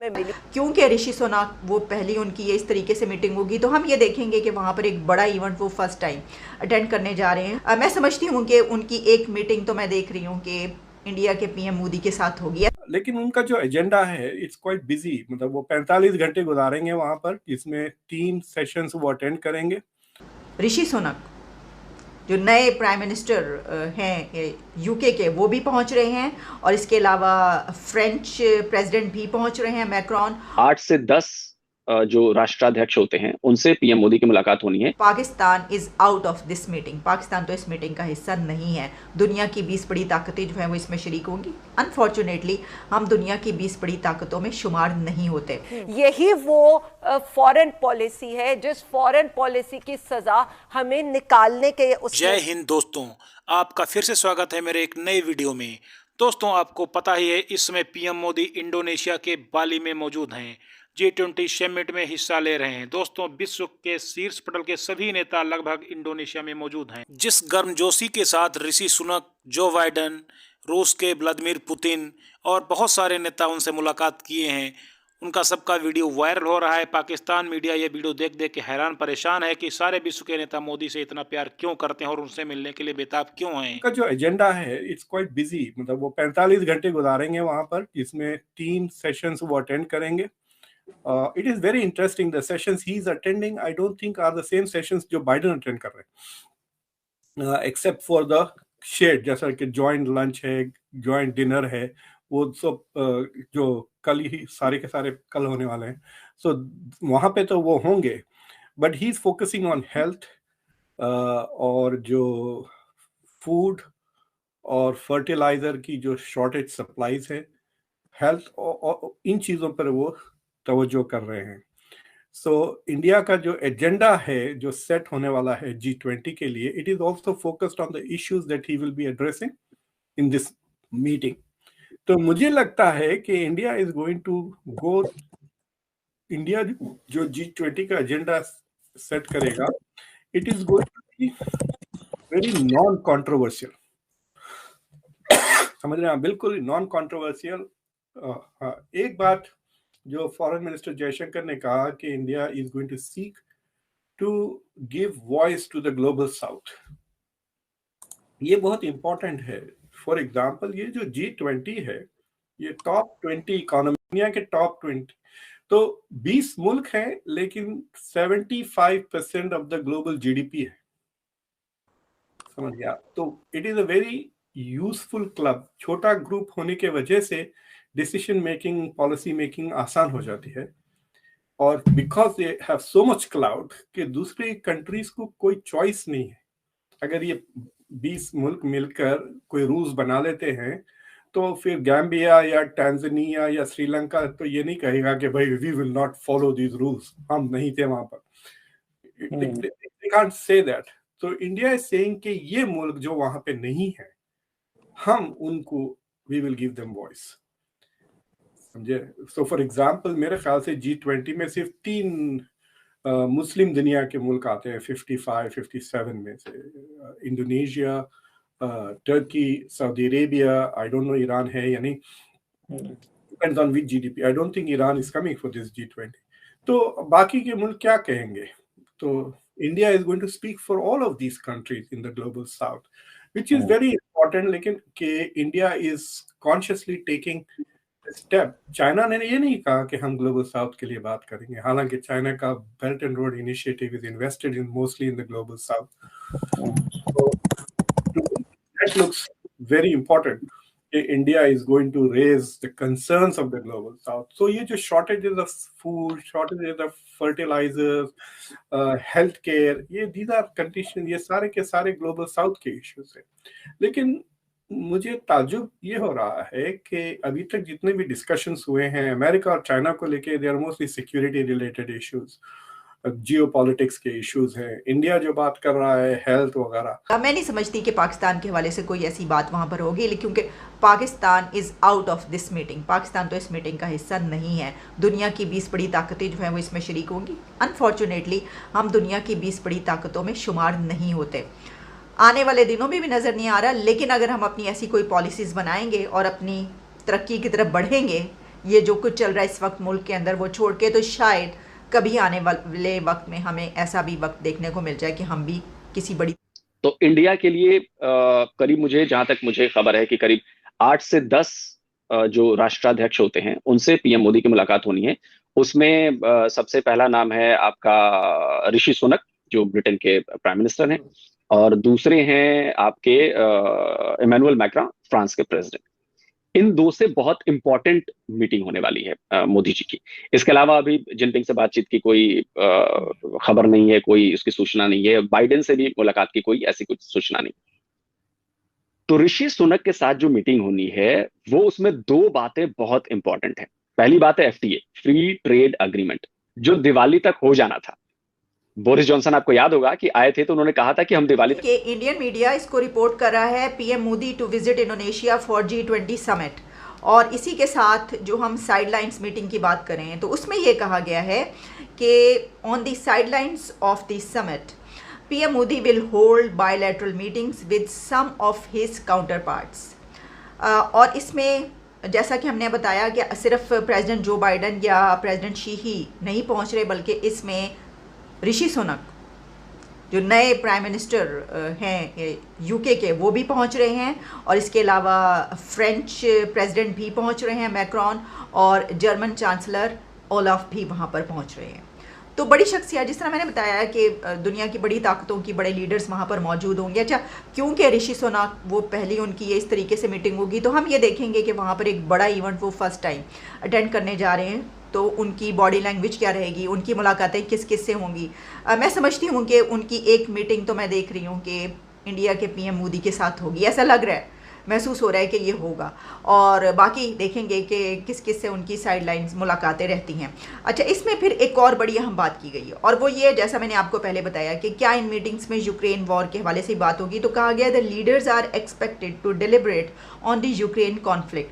में मिली। क्योंकि ऋषि सुनक वो पहली उनकी ये इस तरीके से मीटिंग होगी, तो हम ये देखेंगे कि वहाँ पर एक बड़ा इवेंट वो फर्स्ट टाइम अटेंड करने जा रहे हैं। मैं समझती हूँ कि उनकी एक मीटिंग तो मैं देख रही हूँ कि इंडिया के पीएम मोदी के साथ होगी। लेकिन उनका जो एजेंडा है इट्स क्वाइट बिजी, मतलब वो 45 घंटे गुजारेंगे वहां पर, जिसमें 3 सेशंस वो अटेंड करेंगे। ऋषि सुनक जो नए प्राइम मिनिस्टर हैं यूके के, वो भी पहुंच रहे हैं, और इसके अलावा फ्रेंच प्रेसिडेंट भी पहुंच रहे हैं, मैक्रॉन। 8 से 10 जो राष्ट्राध्यक्ष होते हैं उनसे पीएम मोदी की मुलाकात होनी है। Pakistan is out of this meeting. Pakistan तो इस मीटिंग का हिस्सा नहीं है। दुनिया की 20 बड़ी ताकतें जो हैं वो इसमें शरीक होंगी। अनफॉर्चुनेटली हम दुनिया की 20 बड़ी ताकतों में शुमार नहीं होते। यही वो फॉरेन पॉलिसी है जिस फॉरेन पॉलिसी की सजा हमें निकालने के जय हिंद दोस्तों, आपका फिर से स्वागत है मेरे एक नए वीडियो में। दोस्तों, आपको पता ही है इस समय पीएम मोदी इंडोनेशिया के बाली में मौजूद हैं। G20 समिट में हिस्सा ले रहे हैं। दोस्तों, विश्व के शीर्ष पटल के सभी नेता लगभग इंडोनेशिया में मौजूद हैं। जिस गर्मजोशी के साथ ऋषि सुनक, जो बाइडेन, रूस के व्लादिमीर पुतिन और बहुत सारे नेता उनसे मुलाकात किए हैं, उनका सबका वीडियो वायरल हो रहा है। पाकिस्तान मीडिया ये वीडियो देख देख के हैरान परेशान है कि सारे विश्व के नेता मोदी से इतना प्यार क्यों करते हैं और उनसे मिलने के लिए बेताब क्यों हैं। उनका जो एजेंडा है इट्स क्वाइट बिजी, मतलब वो 45 घंटे गुजारेंगे वहां पर, जिसमें 3 सेशंस वो अटेंड करेंगे। It is very interesting. The sessions he is attending, I don't think are the same sessions Joe Biden attend कर रहे हैं, except for the shared, जैसा कि joint lunch है, joint dinner है, वो सब जो कल ही सारे के सारे कल होने वाले हैं। So वहाँ पे तो वो होंगे, but he is focusing on health, और जो फूड और फर्टिलाइजर की जो शॉर्टेज सप्लाईज है, हेल्थ और इन चीज़ों पर वो तवज्जो कर रहे हैं। सो इंडिया का जो एजेंडा है जो सेट होने वाला है G20 के लिए, it is also focused on the issues that he will be addressing in this meeting. तो मुझे लगता है कि India is going to go, India जो G20 का एजेंडा सेट करेगा, it is going to be very non controversial. समझ रहे हैं, बिल्कुल नॉन कॉन्ट्रोवर्शियल। एक बात जो फॉरेन मिनिस्टर जयशंकर ने कहा कि India is going to seek to give voice to the global south, ये बहुत इंपॉर्टेंट है। फॉर एग्जांपल, ये जो G20 है, ये टॉप 20 इकोनॉमी, दुनिया के टॉप 20, तो 20 मुल्क हैं, लेकिन 75% ऑफ द ग्लोबल जीडीपी है। समझ गया? तो it is a very useful club. छोटा ग्रुप होने के वजह से डिसीजन मेकिंग, पॉलिसी मेकिंग आसान हो जाती है, और because they have so much cloud कि दूसरे कंट्रीज को कोई चॉइस नहीं है। अगर ये 20 मुल्क मिलकर कोई रूल्स बना लेते हैं, तो फिर गैम्बिया या टैंजानिया या श्रीलंका तो ये नहीं कहेगा कि भाई we will not follow these rules, हम नहीं थे वहां पर। They can't say that. तो इंडिया इज सेइंग कि ये मुल्क जो वहां पे नहीं है, हम उनको we will give them voice. समझे? सो फॉर एग्जाम्पल, मेरे ख्याल से G20 में सिर्फ 3 मुस्लिम दुनिया के मुल्क आते हैं 55-57 में से, Indonesia, Turkey, Saudi Arabia, I don't know Iran है या नहीं, depends on which GDP. I don't think Iran is coming for this G20। तो बाकी के मुल्क क्या कहेंगे? तो India is going to speak for all of these countries in the global south, which is very important. लेकिन कि India is consciously taking step. China ने ये नहीं कहा कि हम ग्लोबल साउथ के लिए बात करेंगे, हालांकि चाइना का belt and road initiative is invested in mostly in the global south. That looks very important कि India is going to raise the concerns of the global south. So ये जो shortages of food, shortages of fertilisers, health care, ये these are condition, ये सारे के सारे global south के issues हैं। लेकिन मुझे ताज्जुब ये हो रहा है कि अभी तक जितने भी डिस्कशंस हुए हैं अमेरिका और चाइना को लेके, they are mostly security related issues, geopolitics के इश्यूज हैं। इंडिया जो बात कर रहा है हेल्थ वगैरह, मैं नहीं समझती कि पाकिस्तान के हवाले से कोई ऐसी बात वहाँ पर होगी, क्योंकि Pakistan is out of this meeting. Pakistan तो इस मीटिंग का हिस्सा नहीं है। दुनिया की 20 बड़ी ताकतें जो हैं वो इसमें शरीक होंगी। अनफॉर्चुनेटली हम दुनिया की 20 बड़ी ताकतों में शुमार नहीं होते। आने वाले दिनों में भी नज़र नहीं आ रहा, लेकिन अगर हम अपनी ऐसी कोई पॉलिसीज़ बनाएंगे और अपनी तरक्की की तरफ बढ़ेंगे, ये जो कुछ चल रहा है इस वक्त मुल्क के अंदर वो छोड़ के, तो शायद कभी आने वाले वक्त में हमें ऐसा भी वक्त देखने को मिल जाए कि हम भी किसी बड़ी। तो इंडिया के लिए करीब जहां तक मुझे खबर है कि करीब 8 से 10 जो राष्ट्राध्यक्ष होते हैं उनसे पीएम मोदी की मुलाकात होनी है। उसमें सबसे पहला नाम है आपका ऋषि सुनक, जो ब्रिटेन के प्राइम मिनिस्टर हैं, और दूसरे हैं आपके इमैनुअल मैक्रॉन, फ्रांस के प्रेसिडेंट। इन दो से बहुत इंपॉर्टेंट मीटिंग होने वाली है मोदी जी की। इसके अलावा अभी जिनपिंग से बातचीत की कोई खबर नहीं है, कोई उसकी सूचना नहीं है। बाइडेन से भी मुलाकात की कोई ऐसी कुछ सूचना नहीं। तो ऋषि सुनक के साथ जो मीटिंग होनी है वो, उसमें दो बातें बहुत इंपॉर्टेंट है। पहली बात है एफटीए, फ्री ट्रेड अग्रीमेंट, जो दिवाली तक हो जाना था। बोरिस जॉनसन, आपको याद होगा कि आए थे तो उन्होंने कहा था कि हम दिवाली तक। इंडियन मीडिया इसको रिपोर्ट कर रहा है, PM Modi to visit Indonesia for G20 summit. और इसी के साथ जो हम साइडलाइंस मीटिंग की बात करें तो उसमें यह कहा गया है कि on the sidelines of the summit PM Modi will hold bilateral meetings with some of his counterparts. और इसमें जैसा कि हमने बताया कि सिर्फ प्रेसिडेंट जो बाइडन या प्रेसिडेंट शी ही नहीं पहुंच रहे, बल्कि इसमें ऋषि सुनक जो नए प्राइम मिनिस्टर हैं यूके के, वो भी पहुंच रहे हैं। और इसके अलावा फ्रेंच प्रेसिडेंट भी पहुंच रहे हैं मैक्रॉन, और जर्मन चांसलर ओलाफ भी वहां पर पहुंच रहे हैं। तो बड़ी शख्सियत, जिस तरह मैंने बताया कि दुनिया की बड़ी ताकतों की बड़े लीडर्स वहाँ पर मौजूद होंगे। अच्छा, क्योंकि ऋषि सुनक वो पहली उनकी ये इस तरीके से मीटिंग होगी, तो हम ये देखेंगे कि वहाँ पर एक बड़ा इवेंट वो फर्स्ट टाइम अटेंड करने जा रहे हैं। तो उनकी बॉडी लैंग्वेज क्या रहेगी, उनकी मुलाकातें किस किस से होंगी। मैं समझती हूँ कि उनकी एक मीटिंग तो मैं देख रही हूँ कि इंडिया के पीएम मोदी के साथ होगी, ऐसा लग रहा है, महसूस हो रहा है कि ये होगा। और बाकी देखेंगे कि किस किस से उनकी साइडलाइंस मुलाकातें रहती हैं। अच्छा, इसमें फिर एक और बड़ी अहम बात की गई है, और वो ये, जैसा मैंने आपको पहले बताया कि क्या इन मीटिंग्स में यूक्रेन वॉर के हवाले से बात होगी। तो कहा गया the leaders are expected to deliberate on the Ukraine conflict